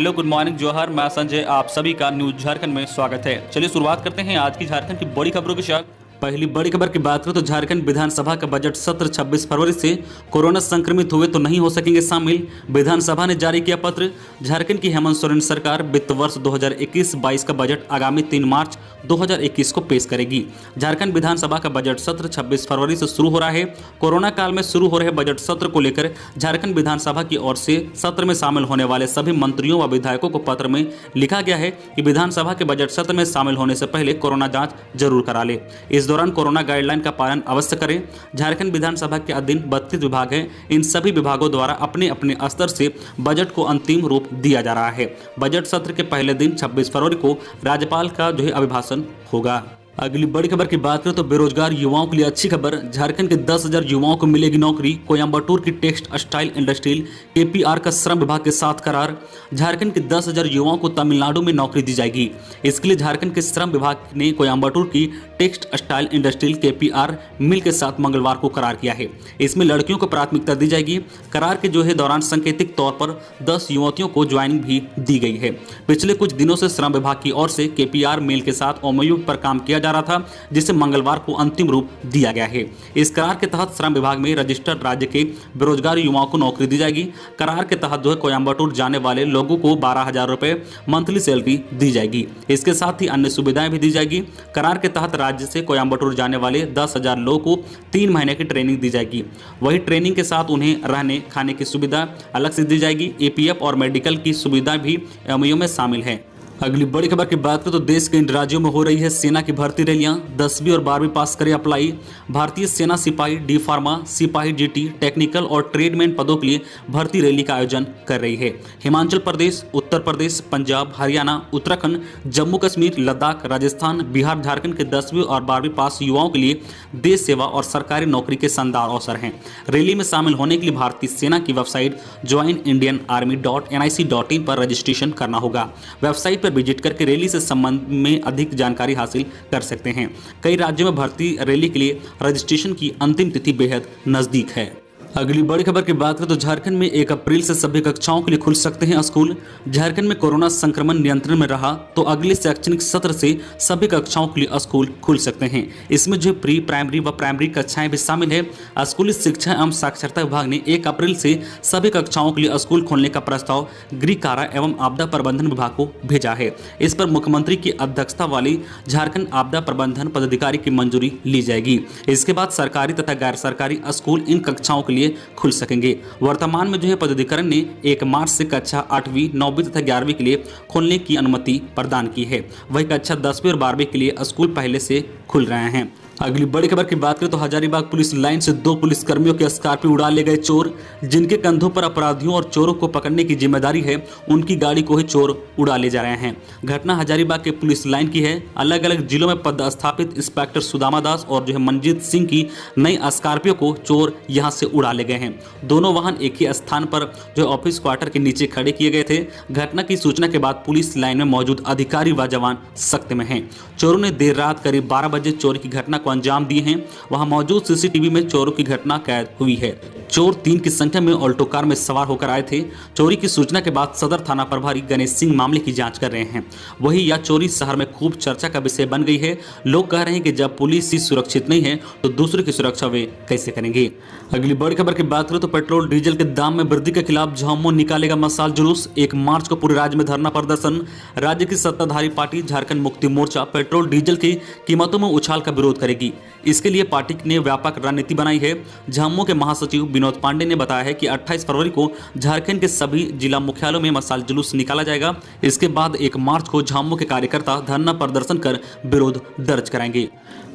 Hello, good morning, जोहर। मैं संजय, आप सभी का न्यूज झारखंड में स्वागत है। चलिए शुरुआत करते हैं आज की झारखंड की बड़ी खबरों के साथ। पहली बड़ी खबर की बात करें तो झारखंड विधानसभा का बजट सत्र 26 फरवरी से कोरोना संक्रमित हुए तो नहीं हो सकेंगे शामिल। विधानसभा ने जारी किया पत्र। झारखंड की हेमंत सोरेन सरकार वित्त वर्ष 2021-22 का बजट आगामी 3 मार्च 2021 को पेश करेगी। झारखंड विधानसभा का बजट सत्र 26 फरवरी से शुरू हो रहा है। कोरोना काल में शुरू हो रहे बजट सत्र को लेकर झारखंड विधानसभा की ओर से सत्र में शामिल होने वाले सभी मंत्रियों व विधायकों को पत्र में लिखा गया है कि विधानसभा के बजट सत्र में शामिल होने से पहले कोरोना जांच जरूर करा ले। इस दौरान कोरोना गाइडलाइन का पालन अवश्य करें। झारखंड विधानसभा के अधीन 32 विभाग हैं। इन सभी विभागों द्वारा अपने अपने स्तर से बजट को अंतिम रूप दिया जा रहा है। बजट सत्र के पहले दिन 26 फरवरी को राज्यपाल का अभिभाषण होगा। अगली बड़ी खबर की बात करें तो बेरोजगार युवाओं के लिए अच्छी खबर। झारखंड के 10,000 युवाओं को मिलेगी नौकरी। कोयम्बटूर की टेक्सटाइल इंडस्ट्रियल केपीआर का श्रम विभाग के साथ करार। झारखंड के 10,000 युवाओं को तमिलनाडु में नौकरी दी जाएगी। इसके लिए झारखंड के श्रम विभाग ने कोयम्बटूर की टेक्सटाइल इंडस्ट्रियल केपीआर मिल के साथ मंगलवार को करार किया है। इसमें लड़कियों को प्राथमिकता दी जाएगी। करार के दौरान सांकेतिक तौर पर 10 युवतियों को ज्वाइनिंग भी दी गई है। पिछले कुछ दिनों से श्रम विभाग की ओर से केपीआर मिल के साथ एमओयू पर काम किया जा रहा था, जिसे मंगलवार को अंतिम रूप दिया गया है। इस करार के तहत श्रम विभाग में रजिस्टर्ड राज्य के बेरोजगार युवाओं को नौकरी दी जाएगी। करार के तहत कोयम्बटूर जाने वाले लोगों को 12,000 रुपए मंथली सैलरी दी जाएगी। इसके साथ ही अन्य सुविधाएं भी दी जाएगी। करार के तहत राज्य से कोयम्बटूर जाने वाले 10,000 लोगों को 3 महीने की ट्रेनिंग दी जाएगी। वही ट्रेनिंग के साथ उन्हें रहने खाने की सुविधा अलग से दी जाएगी। एपीएफ और मेडिकल की सुविधा भी एमओयू में शामिल है। अगली बड़ी खबर की बात करें तो देश के इन राज्यों में हो रही है सेना की भर्ती रैलियां। 10वीं और 12वीं पास करें अप्लाई। भारतीय सेना सिपाही, डी फार्मा, सिपाही जीटी, टेक्निकल और ट्रेडमैन पदों के लिए भर्ती रैली का आयोजन कर रही है। हिमाचल प्रदेश, उत्तर प्रदेश, पंजाब, हरियाणा, उत्तराखंड, जम्मू कश्मीर, लद्दाख, राजस्थान, बिहार, झारखंड के 10वीं और 12वीं पास युवाओं के लिए देश सेवा और सरकारी नौकरी के शानदार अवसर हैं। रैली में शामिल होने के लिए भारतीय सेना की वेबसाइट joinindianarmy.nic.in पर रजिस्ट्रेशन करना होगा। वेबसाइट विजिट करके रैली से संबंध में अधिक जानकारी हासिल कर सकते हैं। कई राज्यों में भर्ती रैली के लिए रजिस्ट्रेशन की अंतिम तिथि बेहद नजदीक है। अगली बड़ी खबर की बात करें तो झारखंड में 1 अप्रैल से सभी कक्षाओं के लिए खुल सकते हैं स्कूल। झारखंड में कोरोना संक्रमण नियंत्रण में रहा तो अगले शैक्षणिक सत्र से सभी कक्षाओं के लिए स्कूल खुल सकते हैं। इसमें प्री प्राइमरी व प्राइमरी कक्षाएं भी शामिल है। स्कूली शिक्षा एवं साक्षरता विभाग ने 1 अप्रैल से सभी कक्षाओं के लिए स्कूल खोलने का प्रस्ताव गृह कारा एवं आपदा प्रबंधन विभाग को भेजा है। इस पर मुख्यमंत्री की अध्यक्षता वाली झारखंड आपदा प्रबंधन पदाधिकारी की मंजूरी ली जाएगी। इसके बाद सरकारी तथा गैर सरकारी स्कूल इन कक्षाओं के लिए खुल सकेंगे। वर्तमान में पदाधिकारी ने 1 मार्च से कक्षा 8वीं, 9वीं तथा 11वीं के लिए खोलने की अनुमति प्रदान की है। वही कक्षा 10वीं और 12वीं के लिए स्कूल पहले से खुल रहे हैं। अगली बड़ी खबर की बात करें तो हजारीबाग पुलिस लाइन से 2 पुलिसकर्मियों के स्कॉर्पियो उड़ा ले गए चोर। जिनके कंधों पर अपराधियों और चोरों को पकड़ने की जिम्मेदारी है, उनकी गाड़ी को ही चोर उड़ा ले जा रहे हैं। घटना हजारीबाग के पुलिस लाइन की है। अलग अलग जिलों में पदस्थापित इंस्पेक्टर सुदामा दास और मनजीत सिंह की नई स्कॉर्पियो को चोर यहां से उड़ा ले गए हैं। दोनों वाहन एक ही स्थान पर ऑफिस क्वार्टर के नीचे खड़े किए गए थे। घटना की सूचना के बाद पुलिस लाइन में मौजूद अधिकारी व जवान सख्त में हैं। चोरों ने देर रात करीब 12 बजे चोरी की घटना को अंजाम दिए हैं। वहां मौजूद सीसीटीवी में चोरों की घटना कैद हुई है। चोर 3 की संख्या में ऑल्टो कार में सवार होकर आए थे। चोरी की सूचना के बाद सदर थाना प्रभारी गणेश सिंह मामले की जांच कर रहे हैं। वही यह चोरी शहर में खूब चर्चा का विषय बन गई है। लोग कह रहे हैं कि जब पुलिस ही सुरक्षित नहीं है तो दूसरों की सुरक्षा वे कैसे करेंगे। अगली बड़ी खबर की बात करें तो पेट्रोल डीजल के दाम में वृद्धि के खिलाफ झामुमो निकालेगा मशाल जुलूस। 1 मार्च को पूरे राज्य में धरना प्रदर्शन। राज्य की सत्ताधारी party Jharkhand Mukti Morcha petrol diesel की कीमतों में उछाल का विरोध करेगी। इसके लिए पार्टी ने व्यापक रणनीति बनाई है। झामुमो के महासचिव विनोद पांडे ने बताया है कि 28 फरवरी को झारखंड के सभी जिला मुख्यालयों में मशाल जुलूस निकाला जाएगा। इसके बाद 1 मार्च को झामुमो के कार्यकर्ता धरना प्रदर्शन कर विरोध दर्ज कराएंगे।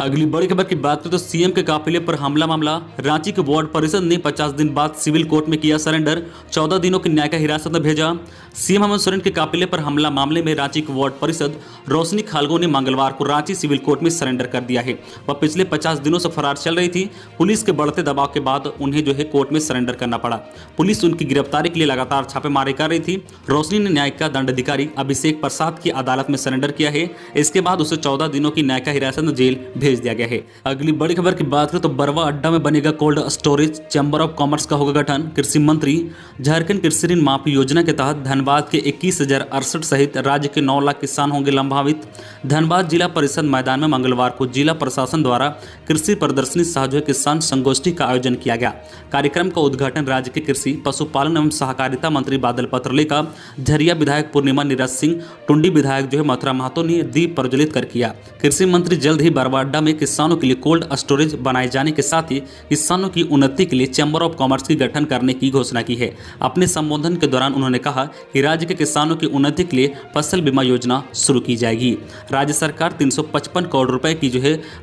अगली बड़ी खबर की बात करें तो सीएम के काफिले पर हमला मामला। रांची के वार्ड परिषद ने 50 दिन बाद सिविल कोर्ट में किया सरेंडर। 14 दिनों की न्यायिक हिरासत में भेजा। सीएम हेमंत सोरेन के काफिले पर हमला मामले में रांची के वार्ड परिषद रोशनी खालगो ने मंगलवार को रांची सिविल कोर्ट में सरेंडर कर दिया है। वह पिछले 50 दिनों से फरार चल रही थी। पुलिस के बढ़ते दबाव के बाद उन्हें कोर्ट में सरेंडर करना पड़ा। पुलिस उनकी गिरफ्तारी के लिए लगातार छापेमारी कर रही थी। रोशनी ने न्यायिक का दंडाधिकारी अभिषेक प्रसाद की अदालत में सरेंडर किया है। इसके बाद उसे 14 दिनों की न्यायिक हिरासत में जेल भेज दिया गया है। अगली बड़ी खबर की बात करें तो बरवा अड्डा में बनेगा cold storage, chamber of commerce का होगा गठन। कृषि मंत्री झारखंड कृषि ऋण माफी योजना के तहत धनबाद के 21,068 सहित राज्य के 9 लाख किसान होंगे लाभान्वित। धनबाद जिला परिषद मैदान में मंगलवार को जिला प्रशासन द्वारा कृषि प्रदर्शनी सह किसान संगोष्ठी का आयोजन किया गया। कार्यक्रम का उद्घाटन राज्य के कृषि पशुपालन एवं सहकारिता मंत्री बादल पत्रलेखा, झरिया विधायक पूर्णिमा नीरज सिंह, टुंडी विधायक मथुरा महतो ने दीप प्रज्वलित कर किया। कृषि मंत्री जल्द ही बरवा अड्डा में किसानों के लिए कोल्ड स्टोरेज बनाए जाने के साथ ही किसानों की उन्नति के लिए चैम्बर ऑफ कॉमर्स की गठन करने की घोषणा की है। अपने संबोधन के दौरान उन्होंने कहा कि राज्य के किसानों की उन्नति के लिए फसल बीमा योजना शुरू की जाएगी। राज्य सरकार 355 करोड़ रुपए की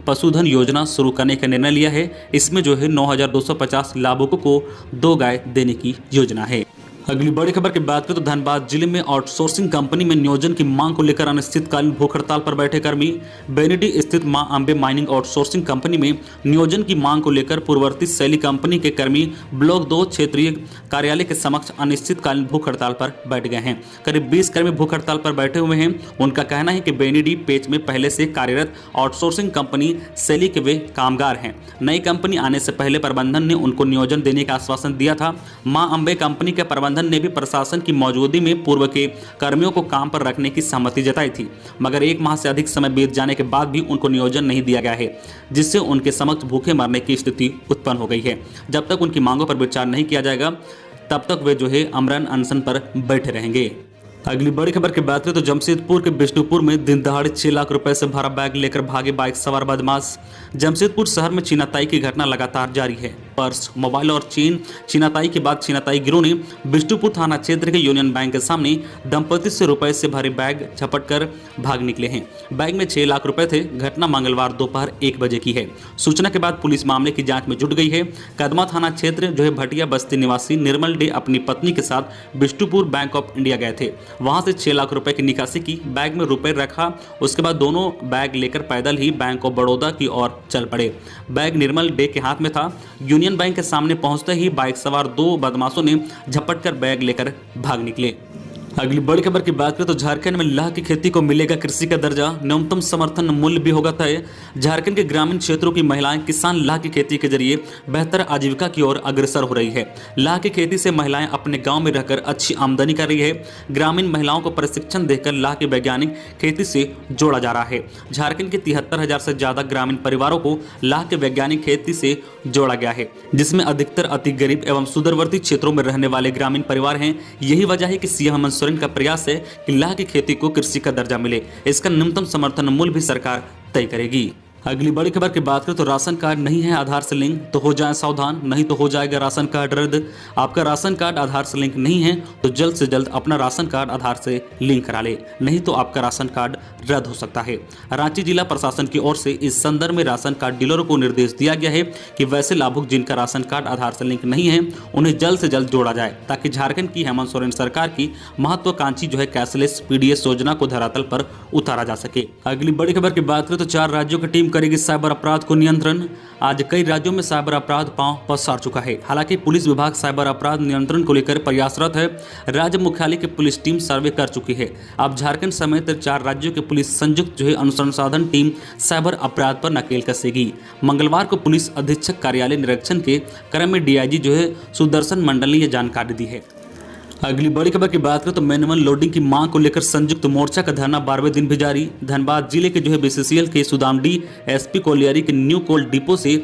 पशुधन योजना शुरू करने का निर्णय लिया है। इसमें 9,250 लाभुकों को 2 गाय देने की योजना है। अगली बड़ी खबर की बात करें तो धनबाद जिले में आउटसोर्सिंग कंपनी में नियोजन की मांग को लेकर अनिश्चितकालीन भूख हड़ताल पर बैठे कर्मी। बेनिडी स्थित मां अंबे माइनिंग आउटसोर्सिंग कंपनी में नियोजन की मांग को लेकर पूर्ववर्ती शैली कंपनी के कर्मी ब्लॉक 2 क्षेत्रीय कार्यालय के समक्ष अनिश्चितकालीन भूख हड़ताल पर बैठ गए हैं। करीब 20 कर्मी भूख हड़ताल पर बैठे हुए हैं। उनका कहना है कि बेनिडी पेच में पहले से कार्यरत आउटसोर्सिंग कंपनी शैली के वे कामगार हैं। नई कंपनी आने से पहले प्रबंधन ने उनको नियोजन देने का आश्वासन दिया था। मां अंबे कंपनी के प्रबंधन ने भी प्रशासन की मौजूदगी में पूर्व के कर्मियों को काम पर रखने की सहमति जताई थी, मगर 1 माह से अधिक समय बीत जाने के बाद भी उनको नियोजन नहीं दिया गया है, जिससे उनके समक्ष भूखे मरने की स्थिति उत्पन्न हो गई है। जब तक उनकी मांगों पर विचार नहीं किया जाएगा तब तक वे अमरन अनशन पर बैठे रहेंगे। अगली बड़ी खबर की बात करें तो जमशेदपुर के बिष्णुपुर में दिन दहाड़े 6 लाख रुपए से भरा बैग लेकर भागे बाइक सवार बदमाश। जमशेदपुर शहर में छीनाताई की घटना लगातार जारी है। पर्स, मोबाइल और चेन छीनाताई के बाद छीनाताई गिरोह ने बिष्णुपुर थाना क्षेत्र के यूनियन बैंक के सामने दंपति से रुपए से भरे बैग झपट कर भाग निकले हैं। बैग में 6 लाख रुपए थे। घटना मंगलवार दोपहर 1 बजे की है। सूचना के बाद पुलिस मामले की जांच में जुट गई है। कदमा थाना क्षेत्र भटिया बस्ती निवासी निर्मल डे अपनी पत्नी के साथ बिष्णुपुर बैंक ऑफ इंडिया गए थे। वहां से 6 लाख रुपए की निकासी की, बैग में रुपए रखा। उसके बाद दोनों बैग लेकर पैदल ही बैंक ऑफ बड़ौदा की ओर चल पड़े। बैग निर्मल डे के हाथ में था। यूनियन बैंक के सामने पहुंचते ही बाइक सवार 2 बदमाशों ने झपट कर बैग लेकर भाग निकले। अगली बड़ी खबर की बात करें तो झारखंड में लाह की खेती को मिलेगा कृषि का दर्जा, न्यूनतम समर्थन मूल्य भी होगा तय। झारखंड के ग्रामीण क्षेत्रों की महिलाएं किसान लाह की खेती के जरिए बेहतर आजीविका की ओर अग्रसर हो रही है। लाह की खेती से महिलाएं अपने गांव में रहकर अच्छी आमदनी कर रही है। ग्रामीण महिलाओं को प्रशिक्षण देकर लाह की वैज्ञानिक खेती से जोड़ा जा रहा है। झारखंड के 73,000 से ज्यादा ग्रामीण परिवारों को लाह के वैज्ञानिक खेती से जोड़ा गया है, जिसमें अधिकतर अति गरीब एवं सुदूरवर्ती क्षेत्रों में रहने वाले ग्रामीण परिवार हैं। यही वजह है कि सीएम का प्रयास है कि लाह की खेती को कृषि का दर्जा मिले। इसका न्यूनतम समर्थन मूल्य भी सरकार तय करेगी। अगली बड़ी खबर की बात करें तो राशन कार्ड नहीं है आधार से लिंक तो हो जाए सावधान, नहीं तो हो जाएगा राशन कार्ड रद्द। आपका राशन कार्ड आधार से लिंक नहीं है तो जल्द से जल्द अपना राशन कार्ड आधार से लिंक करा ले, नहीं तो आपका राशन कार्ड रद्द हो सकता है। रांची जिला प्रशासन की ओर से इस संदर्भ में राशन कार्ड डीलरों को निर्देश दिया गया है कि वैसे लाभुक जिनका राशन कार्ड आधार से लिंक नहीं है उन्हें जल्द से जल्द जोड़ा जाए, ताकि झारखंड की हेमंत सोरेन सरकार की महत्वाकांक्षी कैशलेस पीडीएस योजना को धरातल पर उतारा जा सके। अगली बड़ी खबर की बात करें तो 4 राज्यों की टीम करेगी साइबर अपराध को नियंत्रण। आज कई राज्यों में साइबर अपराध पांव पसार चुका है। हालांकि पुलिस विभाग साइबर अपराध नियंत्रण को लेकर प्रयासरत है। राज्य मुख्यालय की पुलिस टीम सर्वे कर चुकी है। अब झारखंड समेत 4 राज्यों की पुलिस संयुक्त अनुसंधान टीम साइबर अपराध पर नकेल कसेगी। मंगलवार को पुलिस अधीक्षक कार्यालय निरीक्षण के क्रम में डीआईजी सुदर्शन मंडल ने यह जानकारी दी है। अगली बड़ी खबर की बात करें तो मैनुअल लोडिंग की मांग को लेकर संयुक्त मोर्चा का धरना 12वें दिन भी जारी। धनबाद जिले के बीसीसीएल के सुदामडी एसपी कोलियारी के न्यू कोल डिपो से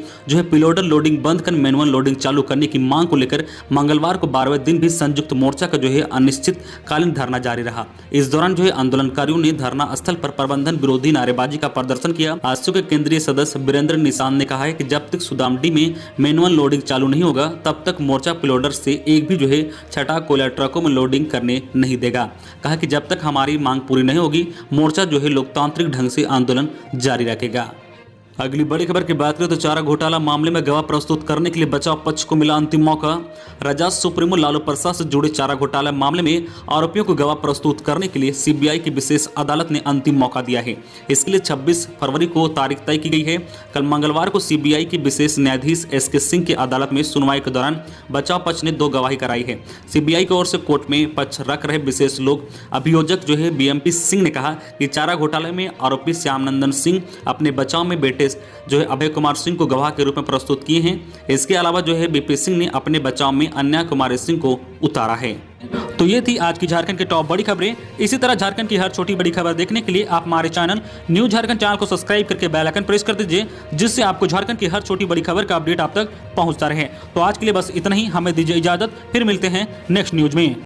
पिलोडर लोडिंग बंद कर मैनुअल लोडिंग चालू करने की मांग को लेकर मंगलवार को 12वें दिन भी संयुक्त मोर्चा का अनिश्चितकालीन धरना जारी रहा। इस दौरान आंदोलनकारियों ने धरना स्थल पर प्रबंधन विरोधी नारेबाजी का प्रदर्शन किया। आजसू के केंद्रीय सदस्य वीरेंद्र निशान ने कहा है कि जब तक सुदामडी में मैनुअल लोडिंग चालू नहीं होगा तब तक मोर्चा पिलोडर से एक भी छठा कोयला ट्रकों में लोडिंग करने नहीं देगा। कहा कि जब तक हमारी मांग पूरी नहीं होगी मोर्चा लोकतांत्रिक ढंग से आंदोलन जारी रखेगा। अगली बड़ी खबर की बात करें तो चारा घोटाला मामले में गवाह प्रस्तुत करने के लिए बचाव पक्ष को मिला अंतिम मौका। राजस्व सुप्रीमो लालू प्रसाद से जुड़े चारा घोटाला मामले में आरोपियों को गवाह प्रस्तुत करने के लिए सीबीआई की विशेष अदालत ने अंतिम मौका दिया है। इसके लिए 26 फरवरी को तारीख तय की गई है। कल मंगलवार को सीबीआई की विशेष न्यायाधीश एसके सिंह की अदालत में सुनवाई के दौरान बचाव पक्ष ने 2 गवाही कराई है। सीबीआई की ओर से कोर्ट में पक्ष रख रहे विशेष लोक अभियोजक बीएमपी सिंह ने कहा कि चारा घोटाले में आरोपी श्याम नंदन सिंह अपने बचाव में बेटे केस जो है अभय कुमार सिंह को गवाह के रूप में प्रस्तुत किए हैं। इसके अलावा जो है बीपी सिंह ने अपने बचाव में अन्या कुमारी सिंह को उतारा है। तो ये थी आज की झारखंड की टॉप बड़ी खबरें। इसी तरह झारखंड की हर छोटी बड़ी खबर देखने के लिए आप हमारे चैनल न्यूज झारखंड चैनल को सब्सक्राइब करके बेल आइकन प्रेस कर दीजिए, जिससे आपको झारखंड की हर छोटी बड़ी खबर का अपडेट आप तक पहुंचता रहे। तो आज के लिए बस इतना ही, हमें दीजिए इजाजत, फिर मिलते हैं नेक्स्ट न्यूज में।